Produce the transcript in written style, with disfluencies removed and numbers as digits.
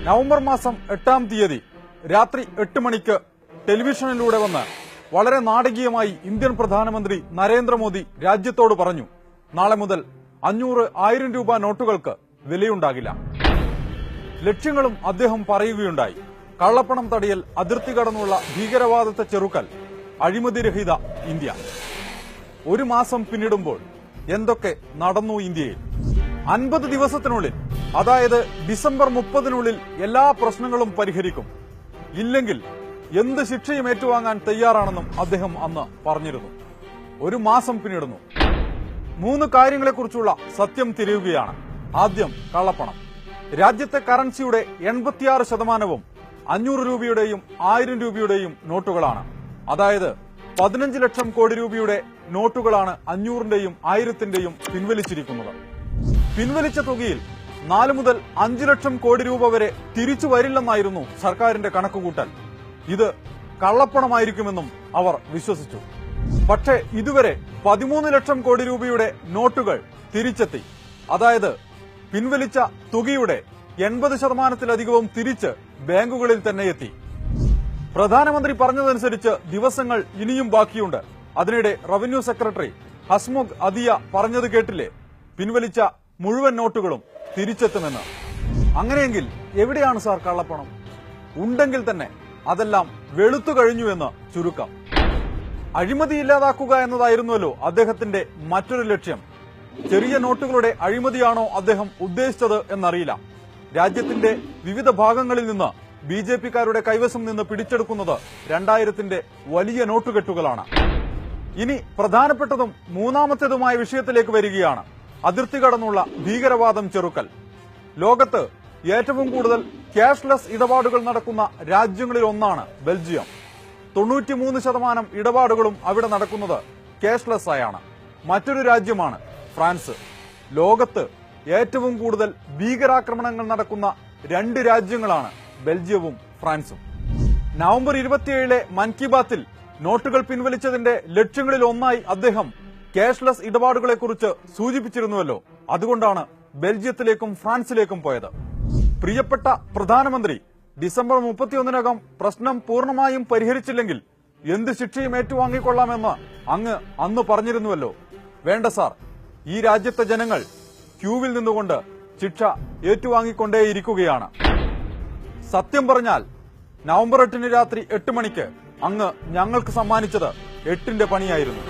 November മാസം 8-ാം തീയതി രാത്രി 8 മണിക്ക് ടെലിവിഷനിലൂടെ വന്ന് വളരെ നാടകീയമായി ഇന്ത്യൻ പ്രധാനമന്ത്രി നരേന്ദ്രമോദി രാജ്യത്തോട് പറഞ്ഞു, നാളെ മുതൽ 500-1000 രൂപ നോട്ടുകൾക്ക് വിലയുണ്ടാകില്ല. ലക്ഷ്യങ്ങളും അദ്ദേഹം പറയുകയുണ്ടായി. കള്ളപ്പണം തടയൽ, അതിർത്തി കടന്നുള്ള ഭീകരവാദത്തെ ചെറുക്കൽ, അഴിമതിരഹിത ഇന്ത്യ. ഒരു മാസം പിന്നിടുമ്പോൾ എന്തൊക്കെ നടന്നു ഇന്ത്യയിൽ? 50 ദിവസത്തിനുള്ളിൽ, അതായത് ഡിസംബർ 30-നുള്ളിൽ എല്ലാ പ്രശ്നങ്ങളും പരിഹരിക്കും, ഇല്ലെങ്കിൽ എന്ത് ശിക്ഷയും ഏറ്റുവാങ്ങാൻ തയ്യാറാണെന്നും അദ്ദേഹം അന്ന് പറഞ്ഞിരുന്നു. ഒരു മാസം പിന്നിടുന്നു. 3 കാര്യങ്ങളെക്കുറിച്ചുള്ള സത്യം തിരയുകയാണ്. ആദ്യം കള്ളപ്പണം. രാജ്യത്തെ കറൻസിയുടെ 86% 500 രൂപയുടെയും 1000 രൂപയുടെയും നോട്ടുകളാണ്. അതായത് 15 ലക്ഷം കോടി രൂപയുടെ നോട്ടുകളാണ് 500-ന്റെയും 1000-ന്റെയും പിൻവലിച്ചിരിക്കുന്നത്. പിൻവലിച്ച തുകയിൽ 4 മുതൽ 5 ലക്ഷം കോടി രൂപ വരെ തിരിച്ചു വരില്ലെന്നായിരുന്നു സർക്കാരിന്റെ കണക്കുകൂട്ടൽ. ഇത് കള്ളപ്പണമായിരിക്കുമെന്നും അവർ വിശ്വസിച്ചു. പക്ഷേ ഇതുവരെ 13 ലക്ഷം കോടി രൂപയുടെ നോട്ടുകൾ തിരിച്ചെത്തി. അതായത് പിൻവലിച്ച തുകയുടെ 80%-ലധികവും തിരിച്ച് ബാങ്കുകളിൽ തന്നെ എത്തി. പ്രധാനമന്ത്രി പറഞ്ഞതനുസരിച്ച് ദിവസങ്ങൾ ഇനിയും ബാക്കിയുണ്ട്. അതിനിടെ റവന്യൂ സെക്രട്ടറി ഹസ്മുഖ് അദിയ പറഞ്ഞത് കേട്ടില്ലേ? പിൻവലിച്ച മുഴുവൻ നോട്ടുകളും തിരിച്ചെത്തുമെന്ന്. അങ്ങനെയെങ്കിൽ എവിടെയാണ് സാർ കള്ളപ്പണം? ഉണ്ടെങ്കിൽ തന്നെ അതെല്ലാം വെളുത്തു കഴിഞ്ഞുവെന്ന് ചുരുക്കം. അഴിമതി ഇല്ലാതാക്കുക എന്നതായിരുന്നുവല്ലോ അദ്ദേഹത്തിന്റെ മറ്റൊരു ലക്ഷ്യം. ചെറിയ നോട്ടുകളുടെ അഴിമതിയാണോ അദ്ദേഹം ഉദ്ദേശിച്ചത് എന്നറിയില്ല. രാജ്യത്തിന്റെ വിവിധ ഭാഗങ്ങളിൽ നിന്ന് ബിജെപിക്കാരുടെ കൈവശം നിന്ന് പിടിച്ചെടുക്കുന്നത് 2000-ന്റെ വലിയ നോട്ടുകെട്ടുകളാണ്. ഇനി പ്രധാനപ്പെട്ടതും മൂന്നാമത്തേതുമായ വിഷയത്തിലേക്ക് വരികയാണ്. അതിർത്തി കടന്നുള്ള ഭീകരവാദം ചെറുക്കൽ. ലോകത്ത് ഏറ്റവും കൂടുതൽ ക്യാഷ്ലെസ് ഇടപാടുകൾ നടക്കുന്ന രാജ്യങ്ങളിൽ ഒന്നാണ് ബെൽജിയം. 93% ഇടപാടുകളും അവിടെ നടക്കുന്നത് ക്യാഷ്ലെസ് ആയാണ്. മറ്റൊരു രാജ്യമാണ് ഫ്രാൻസ്. ലോകത്ത് ഏറ്റവും കൂടുതൽ ഭീകരാക്രമണങ്ങൾ നടക്കുന്ന 2 രാജ്യങ്ങളാണ് ബെൽജിയവും ഫ്രാൻസും. നവംബർ 27-ലെ മൻ കി ബാത്തിൽ നോട്ടുകൾ പിൻവലിച്ചതിന്റെ ലക്ഷ്യങ്ങളിൽ ഒന്നായി അദ്ദേഹം ക്യാഷ്ലെസ് ഇടപാടുകളെക്കുറിച്ച് സൂചിപ്പിച്ചിരുന്നുവല്ലോ. അതുകൊണ്ടാണ് ബെൽജിയത്തിലേക്കും ഫ്രാൻസിലേക്കും പോയത്. പ്രിയപ്പെട്ട പ്രധാനമന്ത്രി, ഡിസംബർ 31-നകം പ്രശ്നം പൂർണ്ണമായും പരിഹരിച്ചില്ലെങ്കിൽ എന്ത് ശിക്ഷയും ഏറ്റുവാങ്ങിക്കൊള്ളാമെന്ന് അങ്ങ് അന്ന് പറഞ്ഞിരുന്നുവല്ലോ. വേണ്ട സാർ, ഈ രാജ്യത്തെ ജനങ്ങൾ ക്യൂവിൽ നിന്നുകൊണ്ട് ശിക്ഷ ഏറ്റുവാങ്ങിക്കൊണ്ടേയിരിക്കുകയാണ്. സത്യം പറഞ്ഞാൽ നവംബർ 8-ന് രാത്രി 8 മണിക്ക് അങ്ങ് ഞങ്ങൾക്ക് സമ്മാനിച്ചത് 8-ന്റെ പണിയായിരുന്നു.